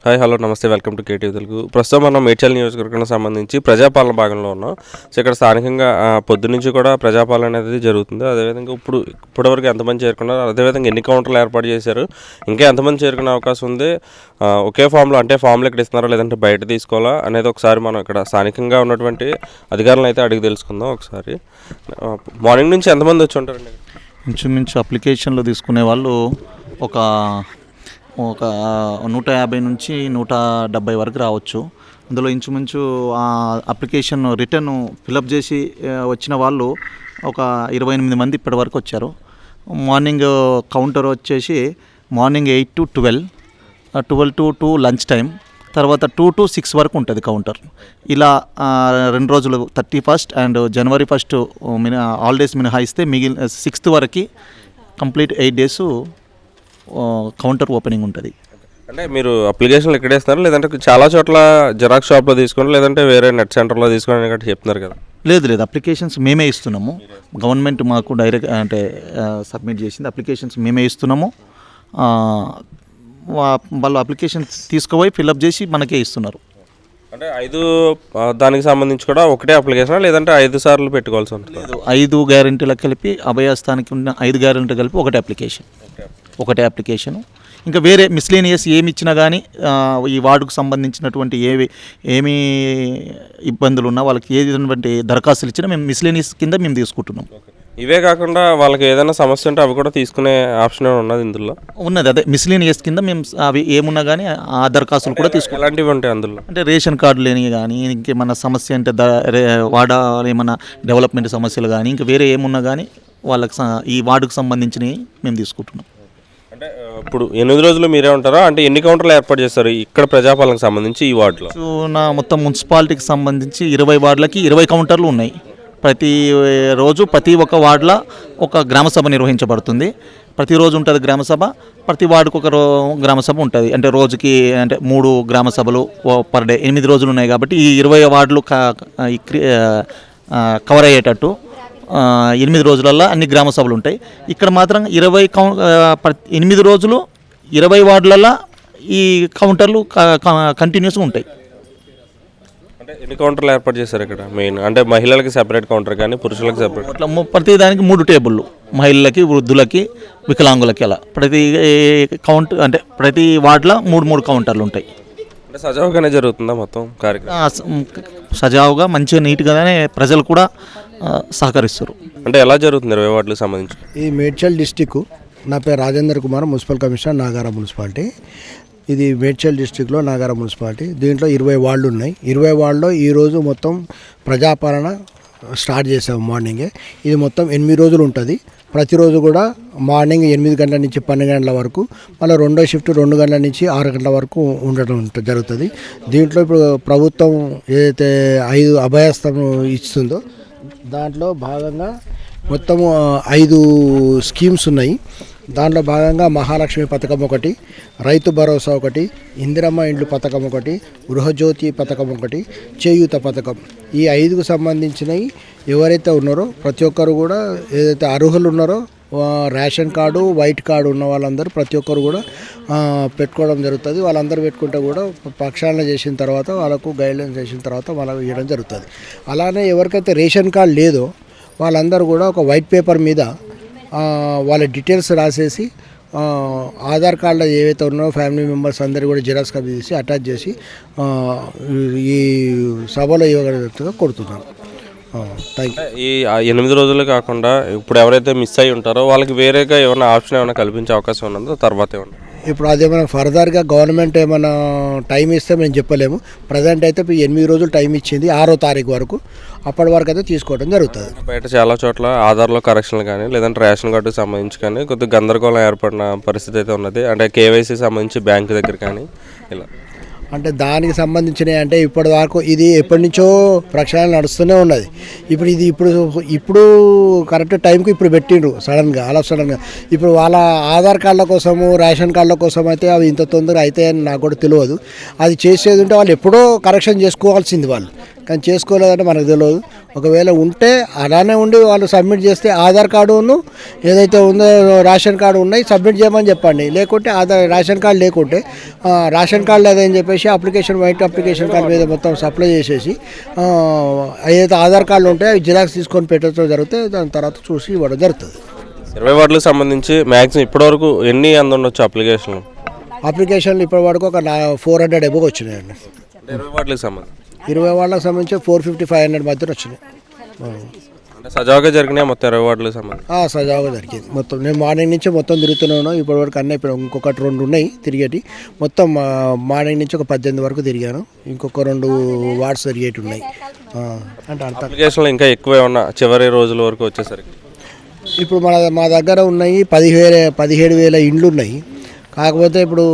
Hi hello నమస్తే welcome to KTV Telugu. ప్రస్తుతం మనం మేడ్చల్ నియోజకవర్గానికి సంబంధించి ప్రజాపాలన భాగంలో ఉన్నాం. సో ఇక్కడ స్థానికంగా పొద్దునుంచి కూడా ప్రజాపాలన అనేది జరుగుతుంది. అదేవిధంగా ఇప్పటివరకు ఎంతమంది చేరుకున్నారు, అదేవిధంగా ఎన్ని కౌంటర్లు ఏర్పాటు చేశారు, ఇంకా ఎంతమంది చేరుకునే అవకాశం ఉంది, ఒకే ఫామ్లో అంటే ఫామ్లు ఇక్కడ ఇస్తున్నారా లేదంటే బయట తీసుకోవాలా అనేది ఒకసారి మనం ఇక్కడ స్థానికంగా ఉన్నటువంటి అధికారులను అయితే అడిగి తెలుసుకుందాం. ఒకసారి మార్నింగ్ నుంచి ఎంతమంది వచ్చి ఉంటారండి? ఇంచుమించు అప్లికేషన్లు తీసుకునే వాళ్ళు ఒక 150 నుంచి 170 వరకు రావచ్చు. అందులో ఇంచుమించు ఆ అప్లికేషన్ రిటర్న్ ఫిలప్ చేసి వచ్చిన వాళ్ళు ఒక 28 మంది ఇప్పటి వరకు వచ్చారు. మార్నింగ్ కౌంటర్ వచ్చేసి morning 8 to 12, 12 to 2 lunch time, తర్వాత 2 to 6 వరకు ఉంటుంది కౌంటర్. ఇలా 2 రోజులు 31st and January 1st holidays మినహాయిస్తే మిగిలిన 6th వరకు కంప్లీట్ 8 days కౌంటర్ ఓపెనింగ్ ఉంటుంది. అంటే మీరు అప్లికేషన్లు ఇక్కడే ఇస్తున్నారు లేదంటే చాలా చోట్ల జిరాక్స్ షాప్లో తీసుకోండి లేదంటే వేరే నెట్ సెంటర్లో తీసుకోండి అని చెప్తున్నారు కదా? లేదు, అప్లికేషన్స్ మేమే ఇస్తున్నాము. గవర్నమెంట్ మాకు డైరెక్ట్ అంటే సబ్మిట్ చేసింది, అప్లికేషన్స్ మేమే ఇస్తున్నాము. వాళ్ళు అప్లికేషన్ తీసుకుపోయి ఫిల్అప్ చేసి మనకే ఇస్తున్నారు. అంటే 5 దానికి సంబంధించి కూడా ఒకటే అప్లికేషన్ లేదంటే 5 సార్లు పెట్టుకోవాల్సి ఉంటుంది? 5 గ్యారెంటీలకు కలిపి అభయస్థానికి ఉన్న 5 గ్యారెంటీ కలిపి ఒకటే అప్లికేషన్. ఇంకా వేరే మిస్లేనియస్ ఏమి ఇచ్చినా కానీ ఈ వార్డుకు సంబంధించినటువంటి ఏమి ఇబ్బందులు ఉన్నా వాళ్ళకి ఏటువంటి దరఖాస్తులు ఇచ్చినా మేము మిస్లేనియస్ కింద మేము తీసుకుంటున్నాం. ఇవే కాకుండా వాళ్ళకి ఏదైనా సమస్య ఉంటే అవి కూడా తీసుకునే ఆప్షన్ ఉన్నది ఇందులో? ఉన్నది, అదే మిస్లేనియస్ కింద మేము అవి ఏమున్నా కానీ ఆ దరఖాస్తులు కూడా తీసుకుంటాం. ఎలాంటివి ఉంటాయి అందులో? అంటే రేషన్ కార్డు లేని కానీ, ఇంకేమన్నా సమస్య అంటే వార్డు ఏమన్నా డెవలప్మెంట్ సమస్యలు కానీ, ఇంకా వేరే ఏమున్నా కానీ వాళ్ళకి ఈ వార్డుకు సంబంధించినవి మేము తీసుకుంటున్నాం. అంటే ఇప్పుడు 8 రోజులు మీరే ఉంటారా? అంటే ఎన్ని కౌంటర్లు ఏర్పాటు చేస్తారు ఇక్కడ ప్రజాపాలనకు సంబంధించి ఈ వార్డులో? నా మొత్తం మున్సిపాలిటీకి సంబంధించి 20 వార్డులకి 20 కౌంటర్లు ఉన్నాయి. ప్రతి రోజు ప్రతి ఒక్క వార్డులో ఒక గ్రామసభ నిర్వహించబడుతుంది. ప్రతిరోజు ఉంటుంది గ్రామసభ, ప్రతి వార్డుకు ఒక గ్రామసభ ఉంటుంది. అంటే రోజుకి అంటే 3 గ్రామసభలు పర్ డే, 8 రోజులు ఉన్నాయి కాబట్టి ఈ 20 వార్డులు కవర్ అయ్యేటట్టు 8 రోజులలో అన్ని గ్రామ సభలు ఉంటాయి. ఇక్కడ మాత్రం 8 రోజులు 20 వార్డులలో ఈ కౌంటర్లు కంటిన్యూస్గా ఉంటాయి. అంటే ఎన్ని కౌంటర్లు ఏర్పాటు చేశారు ఇక్కడ? మెయిన్ అంటే మహిళలకి సెపరేట్ కౌంటర్ కానీ పురుషులకి సెపరేట్? అట్లా ప్రతి దానికి 3 టేబుళ్ళు, మహిళలకి, వృద్ధులకి, వికలాంగులకి, అలా ప్రతి ప్రతి వార్డులో 3 కౌంటర్లు ఉంటాయి. అంటే సజావుగానే జరుగుతుందా మొత్తం కార్యక్రమం? సజావుగా మంచిగా నీట్గానే ప్రజలు కూడా సహకరిస్తారు. అంటే ఎలా జరుగుతుంది 20 వార్డులకు సంబంధించి? ఈ మేడ్చల్ డిస్టిక్, నా పేరు Rajender Kumar, municipal commissioner Nagaram municipality. ఇది మేడ్చల్ డిస్టిక్లో నాగారం మున్సిపాలిటీ. దీంట్లో 20 వార్డులు ఉన్నాయి. 20 వార్డులో ఈరోజు మొత్తం ప్రజాపాలన స్టార్ట్ చేసాము మార్నింగే. ఇది మొత్తం 8 రోజులు ఉంటుంది. ప్రతిరోజు కూడా మార్నింగ్ 8 గంటల నుంచి 12 గంటల వరకు, మళ్ళీ రెండో షిఫ్ట్ 2 గంటల నుంచి 6 గంటల వరకు ఉండడం జరుగుతుంది. దీంట్లో ఇప్పుడు ప్రభుత్వం ఏదైతే 5 అభయస్థం ఇస్తుందో దాంట్లో భాగంగా మొత్తము 5 స్కీమ్స్ ఉన్నాయి. దాంట్లో భాగంగా మహాలక్ష్మి పథకం ఒకటి, రైతు భరోసా ఒకటి, ఇందిరమ్మ ఇండ్లు పథకం ఒకటి, గృహజ్యోతి పథకం ఒకటి, చేయూత పథకం. ఈ 5కు సంబంధించినవి ఎవరైతే ఉన్నారో ప్రతి ఒక్కరు కూడా ఏదైతే అర్హులు ఉన్నారో రేషన్ కార్డు, వైట్ కార్డు ఉన్న వాళ్ళందరూ ప్రతి ఒక్కరు కూడా పెట్టుకోవడం జరుగుతుంది. వాళ్ళందరూ పెట్టుకుంటే కూడా ప్రక్షాళన చేసిన తర్వాత వాళ్ళకు గైడ్లైన్స్ చేసిన తర్వాత వాళ్ళకు ఇవ్వడం జరుగుతుంది. అలానే ఎవరికైతే రేషన్ కార్డు లేదో వాళ్ళందరూ కూడా ఒక వైట్ పేపర్ మీద వాళ్ళ డీటెయిల్స్ రాసేసి ఆధార్ కార్డులో ఏవైతే ఉన్నారో ఫ్యామిలీ మెంబర్స్ అందరూ కూడా జిరాక్స్ కాపీ చేసి అటాచ్ చేసి ఈ సభలో ఇవ్వగలిగినట్టుగా కోరుతున్నాను. ఈ 8 రోజులు కాకుండా ఇప్పుడు ఎవరైతే మిస్ అయ్యి ఉంటారో వాళ్ళకి వేరేగా ఏమైనా ఆప్షన్ ఏమైనా కల్పించే అవకాశం ఉన్నదో తర్వాత ఏమన్నా? ఇప్పుడు అదేమైనా ఫర్దర్గా గవర్నమెంట్ ఏమైనా టైం ఇస్తే మేము చెప్పలేము. ప్రజెంట్ అయితే 8 రోజులు టైం ఇచ్చింది, 6వ తారీఖు వరకు. అప్పటి వరకు అయితే తీసుకోవడం జరుగుతుంది. బయట చాలా చోట్ల ఆధార్లో కరెక్షన్లు కానీ లేదంటే రేషన్ కార్డుకి సంబంధించి కానీ కొద్దిగా గందరగోళం ఏర్పడిన పరిస్థితి అయితే ఉన్నది. అంటే కేవైసీ సంబంధించి బ్యాంకు దగ్గర కానీ ఇలా అంటే దానికి సంబంధించినవి అంటే ఇప్పటి వరకు ఇది ఎప్పటి నుంచో ప్రక్షాళన నడుస్తూనే ఉన్నది. ఇప్పుడు కరెక్ట్ టైంకి ఇప్పుడు పెట్టిండ్రు సడన్గా. ఇప్పుడు వాళ్ళ ఆధార్ కార్డుల కోసము, రేషన్ కార్డుల కోసం అయితే అవి ఇంత తొందరగా అయితే అని నాకు కూడా తెలియదు. అది చేసేది ఉంటే వాళ్ళు ఎప్పుడో కరెక్షన్ చేసుకోవాల్సింది వాళ్ళు. కానీ చేసుకోలేదంటే మనకు తెలియదు. ఒకవేళ ఉంటే అలానే ఉండి వాళ్ళు సబ్మిట్ చేస్తే ఆధార్ కార్డును ఏదైతే ఉందో రేషన్ కార్డు ఉన్నాయి సబ్మిట్ చేయమని చెప్పండి. లేకుంటే రేషన్ కార్డు లేకుంటే రేషన్ కార్డు లేదని చెప్పేసి వైట్ అప్లికేషన్ కార్డు మీద మొత్తం సప్లై చేసేసి ఏదైతే ఆధార్ కార్డులు ఉంటాయో అవి జిరాక్స్ తీసుకొని పెట్టడం జరుగుతుంది. దాని తర్వాత చూసి ఇవ్వడం జరుగుతుంది. 20 వార్డులకు సంబంధించి మ్యాక్సిమం ఇప్పటివరకు ఎన్ని అందొండొచ్చు అప్లికేషన్లు ఇప్పటి వరకు ఒక 400 ఎబోవ్ వచ్చినాయండి. 20 వార్డులకు సంబంధించి 20 వాళ్ళకి సంబంధించి 450-500 మధ్యన వచ్చినాయి. అంటే సజావుగా జరిగినాయి మొత్తం 20 వార్డులకు సంబంధించి? సజావుగా జరిగింది మొత్తం. నేను మార్నింగ్ నుంచి మొత్తం తిరుగుతూనే ఉన్నాను. ఇప్పటివరకు అన్నీ ఇప్పుడు ఇంకొకటి 2 ఉన్నాయి తిరిగేటి. మొత్తం మార్నింగ్ నుంచి ఒక 18 వరకు తిరిగాను. ఇంకొక 2 వార్డ్స్ తిరిగేటి ఉన్నాయి. అంటే అప్లికేషన్లు ఇంకా ఎక్కువ ఏమన్నా చివరి రోజుల వరకు వచ్చేసరికి? ఇప్పుడు మా దగ్గర ఉన్నాయి 17,000 ఇండ్లు ఉన్నాయి. కాకపోతే ఇప్పుడు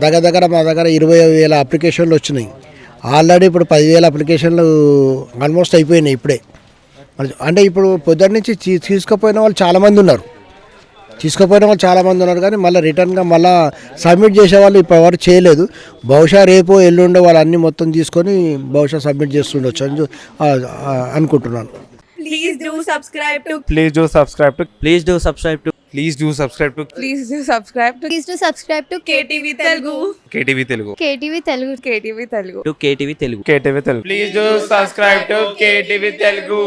దగ్గర మా దగ్గర 20,000 అప్లికేషన్లు వచ్చినాయి. ఆల్రెడీ ఇప్పుడు 10,000 అప్లికేషన్లు ఆల్మోస్ట్ అయిపోయినాయి ఇప్పుడే. అంటే ఇప్పుడు పొద్దున్న నుంచి తీసుకుపోయిన వాళ్ళు చాలామంది ఉన్నారు. కానీ మళ్ళీ రిటర్న్గా మళ్ళీ సబ్మిట్ చేసే వాళ్ళు ఇప్పటివరకు చేయలేదు. బహుశా రేపు ఎల్లుండే వాళ్ళు అన్నీ మొత్తం తీసుకొని బహుశా సబ్మిట్ చేస్తుండొచ్చు అని అనుకుంటున్నాను. Please do subscribe to Please do subscribe to Please do subscribe to Please do subscribe to Please do subscribe to Please do subscribe to KTV Telugu KTV Telugu KTV Telugu. KTV Telugu KTV Telugu. Please do subscribe to KTV Telugu.